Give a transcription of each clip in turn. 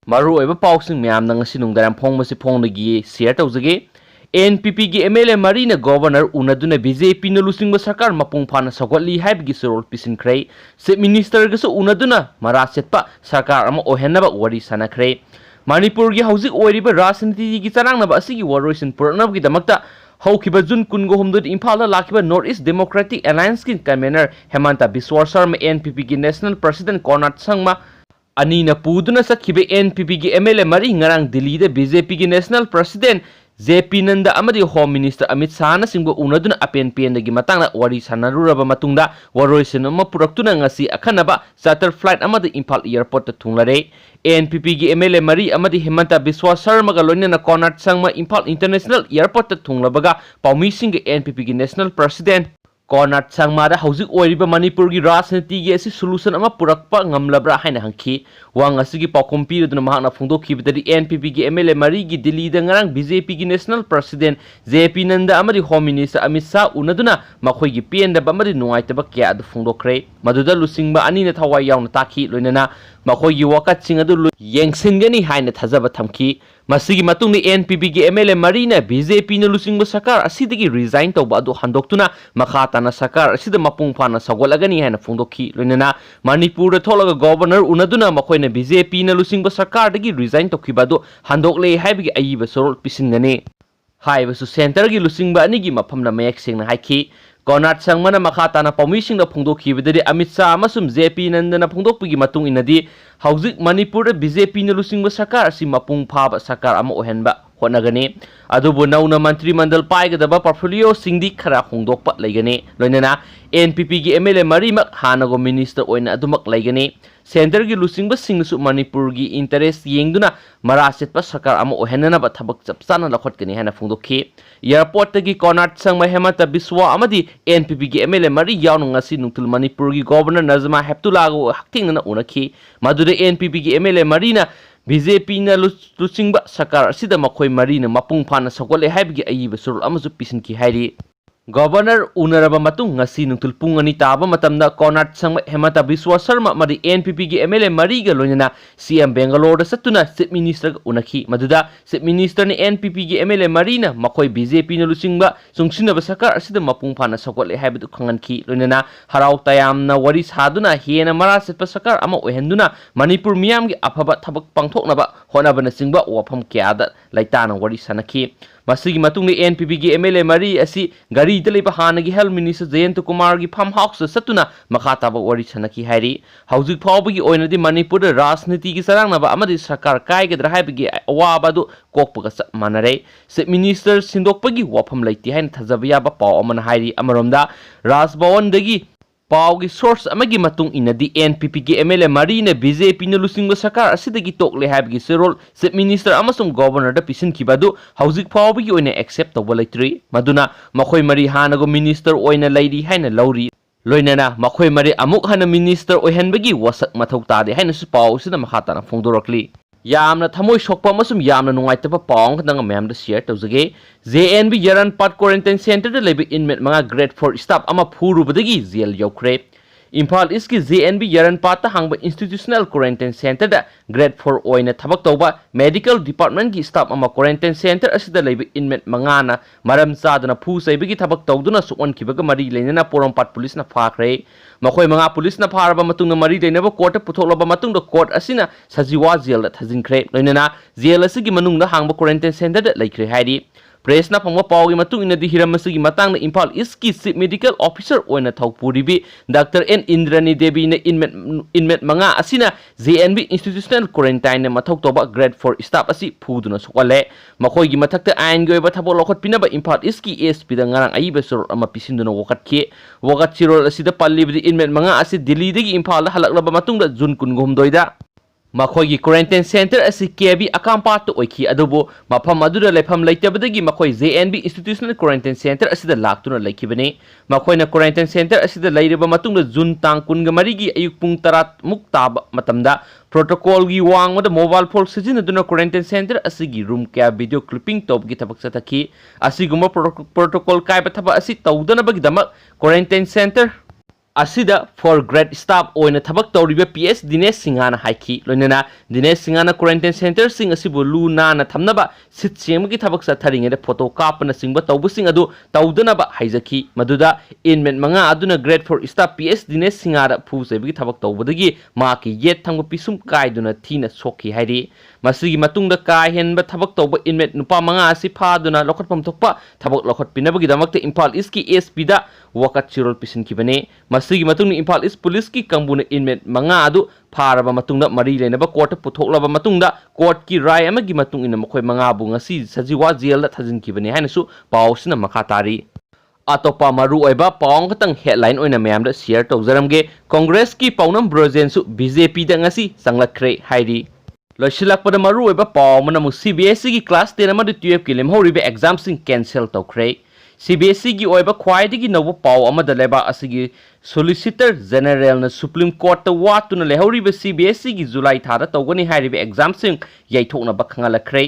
Maru eba pausing myam nang sinungdaram phongmasi phonglagi share tawjage NPP gi MLA Marina Governor unaduna BJP na lusingba sarkar mapung phana sagwatli haibgi sorol pisinkhrai Chief Minister gasu unaduna marasetpa sarkar ama ohenaba wari sanakhrai Manipur gi hauzik oiriba rajniti gi charangnaba asigi waroisin puranab gi damakta haukiba June 19 Imphal da lakiba North East Democratic Alliance ki convener Hemanta Biswa Sharma NPP gi National President Konrad Sangma Anina puduna sakhibe NPP gi MLA Mari ngarang Delhi da BJP gi National President JP Nanda amadi Home Minister Amit Shah na singbo unaduna apen dagi matangna wari sanaruraba matungda waroisin ama puraktuna ngasi akhanaba charter flight amadi Imphal airport ta thunglare NPP gi MLA Mari amadi Hemanta Biswa Sharma ga loinana Konrad Sangma Imphal International Airport ta thunglabaga paumi sing NPP gi National President Konrad Sangma da hauzik oiriba Manipur gi rajniti gi asi solution ama purakpa ngamlabra haina hangki wang asigi pakom piraduna mahakna phungdokhibadari NPP gi MLA Mari gi Delhi da ngarang BJP gi National President JP Nanda amadi Home Minister Amit Shah unaduna makhoi gi PN da amadi nuaitaba kya adu phungdokhre maduda lusingba ani na thawai yauna takhi loinana makhoi gi wakat sing adu yengsingani haina thajaba thamki masigi matungni NPP gi MLA Marina BJP na lusingba sarkar asidagi resign tawba adu handoktuna makhatana sarkar asida mapung phana sagolagani haina phungdokhi loinana Manipur da tholaga governor unaduna makhoi na BJP na lusingba sarkar dagi resign tokhiba adu handokle haibagi ayiba sorol pisingani haibasu center gi lusingba ani gi maphamna mayak sengna haiki Konrad Sangma makhatana paumising na phungdokhibadari Amit Shah amasum JP Nandana phungdokpigi matung inadi hauzik Manipur da BJP na lusingba sarkar asi mapung phaba sarkar ama ohenba honagani adubu nauna mantri mandal paigadaba portfolio singdi khara hongdokpa laigani loinana NPP gi MLA Mari mak hanago minister oina adumak laigani center gi lusingba singsu Manipur gi interest yengduna marasetpa sarkar ama ohenana ba thabak chapsana lakhotkani hana phungdokhi airport gi Konrad Sangma Hemanta Biswa amadi NPP gi MLA Mari yaunu ngasi nungtul Manipur gi governor Nazma Heptullah go haktingna unakhi madude NPP gi MLA Marina BJP na lusingba sarkar asida makhoi Marina mapung phana sagole haibgi ayiba surul amasu pisinki hairi Governor unaraba matung ngasi nungtul pung ani taba matamda Konrad Sangma Hemanta Biswa Sharma madi NPP gi MLA Mari ga loinana CM Bangalore da satuna Chief Minister ga unakhi maduda Chief Minister ni NPP gi MLA Marina makhoi BJP na lusingba sungsinaba sarkar asida mapung phana sagole haibdu khanganki loinana harau tayamna wari saduna hena marasetpa sarkar ama ohenduna Manipur miyam gi afaba thabak pangthoknaba honabana singba wafam kyada laitana wari sanakhi masigi matungni NPP gi MLA Mari asi gari daleba hanagi Health Minister Jayant Kumar gi farm house satuna makhataba wari sanaki hairi hauzik phawbagi oinadi Manipur da rajniti gi sarangnaba amadi sarkar kaigadra haibagi awabadu kokpaga manare Chief Minister sindokpagi wafam laiti haina thajaba yaba paw amana hairi amaromda Rajbhawan dagi Paugi source amagi matung inadi NPP gi MLA Marina BJP na lusingba sarkar asidagi tokle haibgi serol Chief Minister amasung governor da pisinkhibadu hauzik phawbagi oina accept tawba laitri maduna makhoi mari hanago minister oina lairi haina lauri loinana makhoi mari amuk hana minister oihanbagi wasak mathau tade haina su paw sida makhatana phongdorakli yamna thamoi sokpa amasum yamna nungaitaba pawng khadanga mayam da share tawjage JNB Yaranpat Quarantine Center da leba inmate manga grade 4 staff ama phurubadagi jail yaukhre Imphal East ki JNB Yaranpat ta hangba institutional quarantine center da grade 4 oina thabak tawba medical department ki staff ama quarantine center asida leba inmate manga na maram chadana phu saibagi thabak tawduna sukon khibaga mari leinana Porompat police na Phukhre makhoi manga police na pharaba matungna mari leinaba court puthoklaba matungda court asina sajiwa jail da thajinkhre loinana jail asigi manungda hangba quarantine center da laikhre hairi press na phangwa pawgi matung inadi hiramasigi matangna Imphal East ki Chief Medical Officer oina thawpuribi Dr. N Indrani Devi na inmate manga asina JNB institutional quarantine na mathok toba grade 4 staff asi phuduna sokale makhoi gi mathakta ain goiba thabo lokhot pinaba Imphal East ki ASP da ngarang ayiba sor ama pisinduna wakat chirol asida pallibdi inmate manga asi Delhi dagi Imphal halaklaba matungda June 19 da makhoi quarantine center asi KB akampat to oiki adubo mafam adura lefam laitabadagi makhoi JNB institutional quarantine center asida laktuna laikibani makhoi na quarantine center asida lairiba matungda June tang 13 gi ayuk pung 10 muk taba matamda protocol gi wangmada mobile phone sijinaduna quarantine center asigi room kya video clipping top gi tabak sathaki asiguma protocol kai bathaba asi tawdana bagi damak quarantine center asida for grade staff oina thabak tawriba PS Dinesh Singhana haiki loinana Dinesh Singhana quarantine center sing asibu lu na na thamnaba sit semgi thabak sa tharinge de photo kapna singba tawbusing adu tawdanaba haizaki maduda inmate manga aduna grade for staff PS Dinesh Singhara phu sebi thabak tawbadagi ma ki yet thangba pisum kaiduna thina sokhi hairi masigi matungda ka henba thabak tawba inmate nupa manga asi phaduna lokhatpam thokpa thabak lokhat pinabagi damakte Imphal East ki ASP da wakat chirol pisin kibane masigi matungni Imphal East Police ki kangbuna inmate manga adu pharaba matungda mari lenaba court puthoklaba matungda court ki rai amagi matung ina makhoi manga bu ngasi sajiwa jail da thajin kibane hainasu pawsina makha tari atopa maru oiba pawng khatang headline oina mayam da share tawjaramge Congress ki pawnam brojen su BJP da ngasi sanglakhre hairi loisilakpada maru oiba pawmana mu CBSE ki class 10 amadu 12 ki lemhoribe exam sing cancel tawkhre CBSE की ओइबा ख्वाइदगी नव पाव अमदा लेबा असगी solicitor general ना supreme court ता वातुना लेहौरिबे CBSE की जुलाई थादा तौगनी हारिबे exam सिंग याइथोकना बखंगालखरे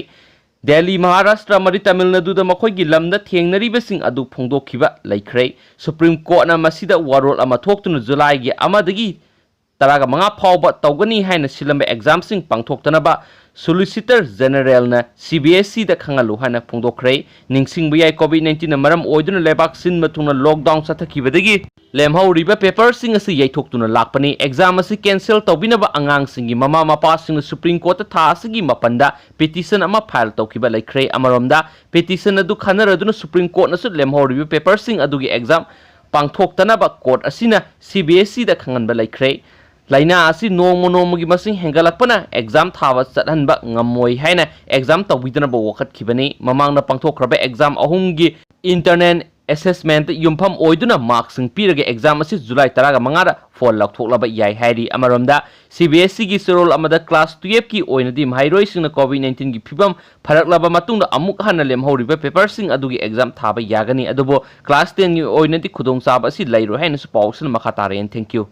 दिल्ली महाराष्ट्र मरि तमिलनाडु दा मखोइगी lambda थेंगनरिबे सिंग अदु फोंदोखिबा लैखरे supreme court ना मसिदा वारोल अमा थोक्तुना जुलाई गी अमदगी तरागा मंगा फावबा तौगनी हाइना सिलंबे एग्जाम सिंग पांगथोक्तनबा सोलिसिटर जनरल ना CBSE दा खंगालु हाना फोंदोखरे निंगसिंगबु याय COVID-19 ना मरम ओइदुना लेबाक सिन मथुना लॉकडाउन सथखिबदगी लेमहौरिबा पेपर सिंग असि याइथोक्तुना लाकपनी एग्जाम असि कैंसिल तौबिनबा अंगांग सिंगी ममा मपा सिंग सुप्रीम कोर्ट था असगी मपंदा पिटिशन अमा फाइल तौखिबा लैखरे अमरमदा पिटिशन अदु खनरदुना सुप्रीम कोर्ट नसु लेमहौरिबा पेपर सिंग अदुगी एग्जाम पांगथोक्तनबा कोर्ट असिना CBSE दा खंगनबा लैखरे लाइना आसी नोमो नोमगी मसिंग हेंगलकपना एग्जाम थावा चतहनबा ngamoi haina exam tawbidana wakat khibani mamangna pangthokraba exam ahumgi internet assessment yumpham oiduna marks sing pirage exam asi July 15 da fall lakthoklaba yai hairi amaromda CBSE gi serol amada class 12 ki oinadi mairoi singna COVID-19 gi phibam pharaklaba matungda amuk hana lemhoriba paper sing adugi exam thaba yagani adubo class 10 gi oinadi khudong sab asi lairo haina su pawsin makhataren thank you